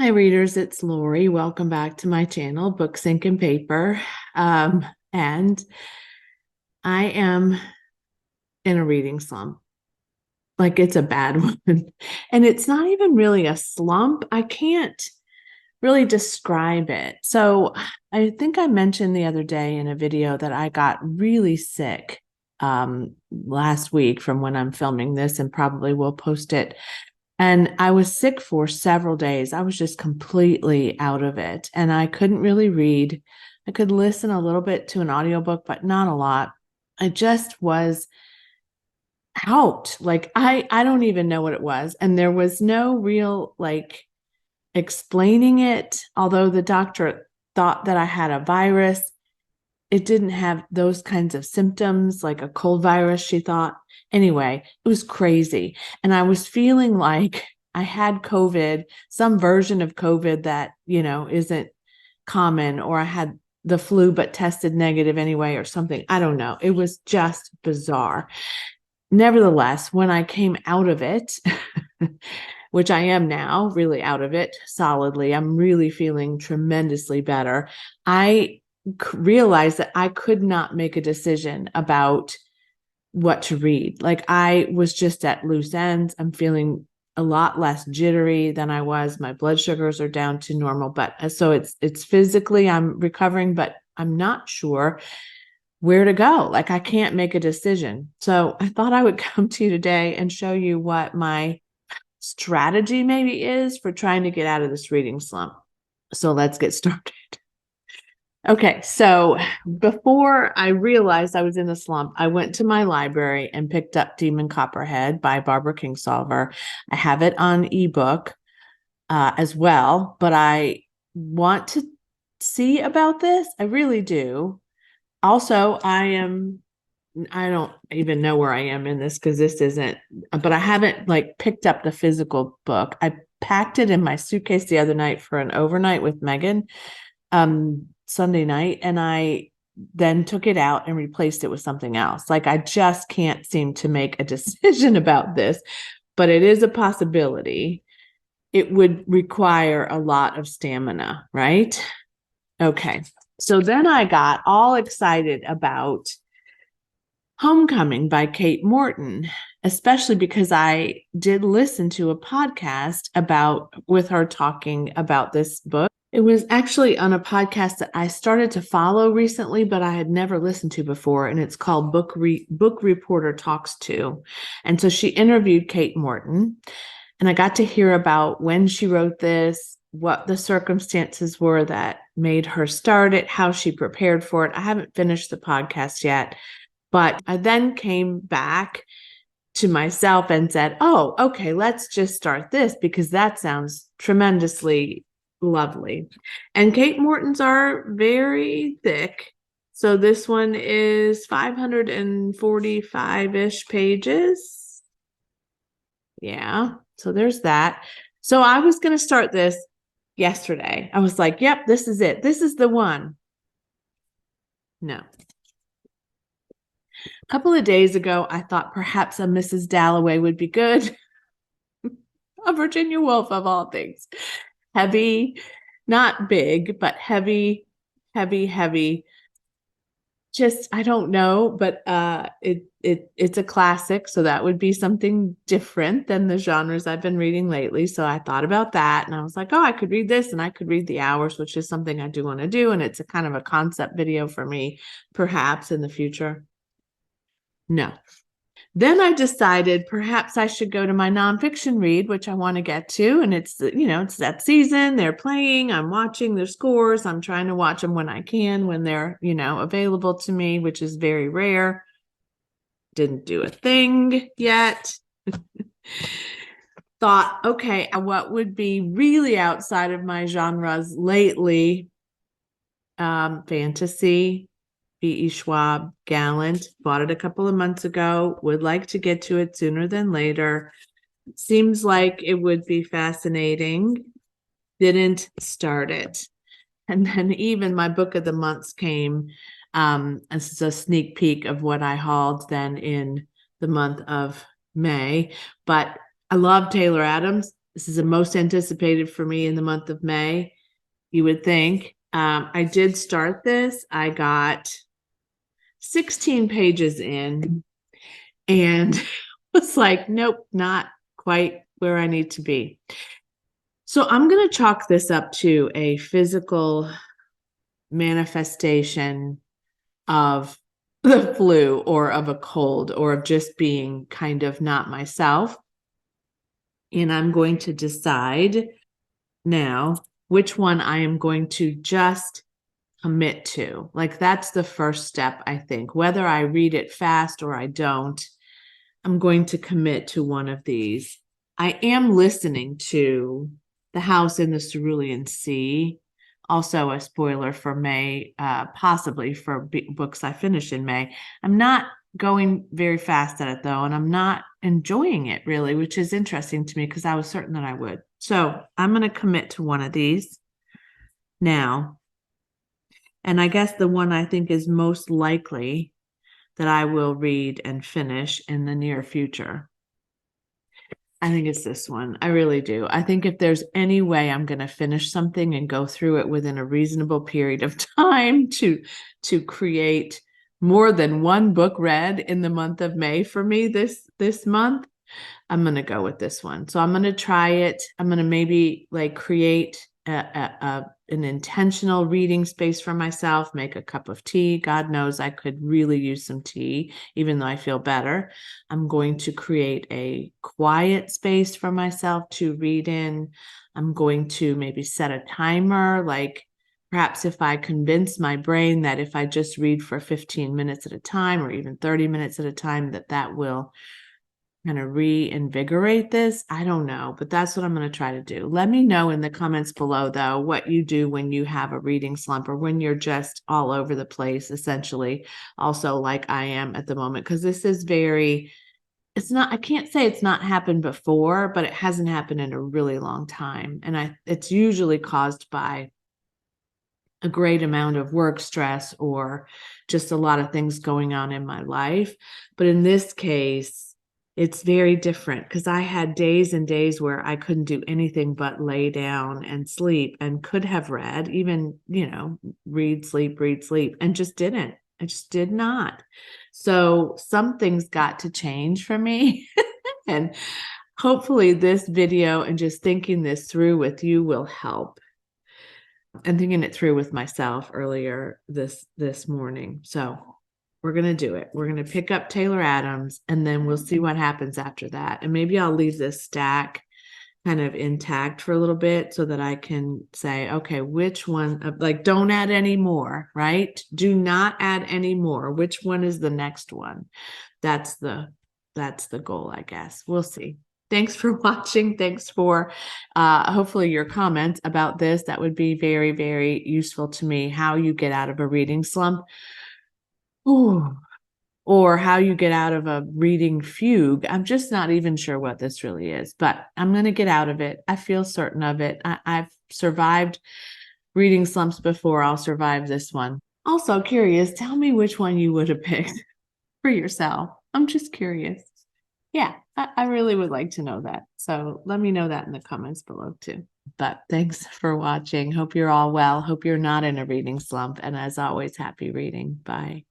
Hi, readers. It's Lori. Welcome back to my channel, Books, Ink, and Paper. And I am in a reading slump. Like it's a bad one. And it's not even really a slump. I can't really describe it. So I think I mentioned the other day in a video that I got really sick last week from when I'm filming this, and probably will post it. And I was sick for several days. I was just completely out of it. And I couldn't really read. I could listen a little bit to an audiobook, but not a lot. I just was out. Like I don't even know what it was. And there was no real explaining it. Although the doctor thought that I had a virus, it didn't have those kinds of symptoms like a cold virus, she thought. Anyway, it was crazy. And I was feeling like I had COVID, some version of COVID that, isn't common, or I had the flu but tested negative anyway, or something. I don't know. It was just bizarre. Nevertheless, when I came out of it, which I am now really out of it solidly, I'm really feeling tremendously better. I realized that I could not make a decision about what to read. Like I was just at loose ends. I'm feeling a lot less jittery than I was. My blood sugars are down to normal, but so it's physically I'm recovering, but I'm not sure where to go. Like I can't make a decision. So I thought I would come to you today and show you what my strategy maybe is for trying to get out of this reading slump. So let's get started. Okay, so before I realized I was in a slump, I went to my library and picked up Demon Copperhead by Barbara Kingsolver. I have it on ebook as well, but I want to see about this. I really do. Also, I don't even know where I am in this because this isn't, but I haven't picked up the physical book. I packed it in my suitcase the other night for an overnight with Megan. Sunday night, and I then took it out and replaced it with something else. Like I just can't seem to make a decision about this, but it is a possibility. It would require a lot of stamina, right? Okay. So then I got all excited about Homecoming by Kate Morton, especially because I did listen to a podcast with her talking about this book. It was actually on a podcast that I started to follow recently, but I had never listened to before, and it's called Book Reporter Talks To. And so she interviewed Kate Morton, and I got to hear about when she wrote this, what the circumstances were that made her start it, how she prepared for it. I haven't finished the podcast yet, but I then came back to myself and said, oh, okay, let's just start this because that sounds tremendously lovely. And Kate Morton's are very thick. So this one is 545-ish pages. Yeah, so there's that. So I was going to start this yesterday. I was like, yep, this is it. This is the one. No. A couple of days ago, I thought perhaps a Mrs. Dalloway would be good. A Virginia Woolf of all things. Heavy, not big, but heavy, heavy, heavy. Just I don't know, but it's a classic, so that would be something different than the genres I've been reading lately. So I thought about that, and I was like, oh, I could read this, and I could read The Hours, which is something I do want to do, and it's a kind of a concept video for me, perhaps in the future. No. Then I decided perhaps I should go to my nonfiction read, which I want to get to. And it's that season. They're playing. I'm watching their scores. I'm trying to watch them when I can, when they're, available to me, which is very rare. Didn't do a thing yet. Thought, okay, what would be really outside of my genres lately? Fantasy, B.E. Schwab, Gallant. Bought it a couple of months ago. Would like to get to it sooner than later. Seems like it would be fascinating. Didn't start it. And then even my book of the months came. This is a sneak peek of what I hauled then in the month of May. But I love Taylor Adams. This is the most anticipated for me in the month of May, you would think. I did start this. I got 16 pages in and was like, nope, not quite where I need to be. So I'm going to chalk this up to a physical manifestation of the flu or of a cold or of just being kind of not myself. And I'm going to decide now which one I am going to just commit to. Like that's the first step, I think. Whether I read it fast or I don't, I'm going to commit to one of these. I am listening to The House in the Cerulean Sea. Also a spoiler for May, possibly for books I finish in May. I'm not going very fast at it though, and I'm not enjoying it really, which is interesting to me because I was certain that I would. So I'm going to commit to one of these now. And I guess the one I think is most likely that I will read and finish in the near future, I think it's this one. I really do. I think if there's any way I'm going to finish something and go through it within a reasonable period of time to create more than one book read in the month of May for me this month, I'm going to go with this one. So I'm going to try it. I'm going to maybe like create an intentional reading space for myself, make a cup of tea. God knows I could really use some tea, even though I feel better. I'm going to create a quiet space for myself to read in. I'm going to maybe set a timer, like perhaps if I convince my brain that if I just read for 15 minutes at a time or even 30 minutes at a time, that will kind of reinvigorate this. I don't know, but that's what I'm going to try to do. Let me know in the comments below, though, what you do when you have a reading slump or when you're just all over the place, essentially, also like I am at the moment, because this is it's not, I can't say it's not happened before, but it hasn't happened in a really long time. And it's usually caused by a great amount of work stress or just a lot of things going on in my life. But in this case, it's very different because I had days and days where I couldn't do anything but lay down and sleep and could have read, even, read, sleep, and just didn't. I just did not. So some things got to change for me. And hopefully this video and just thinking this through with you will help. And thinking it through with myself earlier this morning. So we're going to do it. We're going to pick up Taylor Adams and then we'll see what happens after that. And maybe I'll leave this stack kind of intact for a little bit so that I can say, okay, which one, like don't add any more, right? Do not add any more. Which one is the next one? That's the goal, I guess. We'll see. Thanks for watching. Thanks for hopefully your comments about this. That would be very, very useful to me, how you get out of a reading slump. Ooh, or how you get out of a reading fugue. I'm just not even sure what this really is, but I'm going to get out of it. I feel certain of it. I've survived reading slumps before. I'll survive this one. Also curious, tell me which one you would have picked for yourself. I'm just curious. Yeah, I really would like to know that. So let me know that in the comments below too. But thanks for watching. Hope you're all well. Hope you're not in a reading slump. And as always, happy reading. Bye.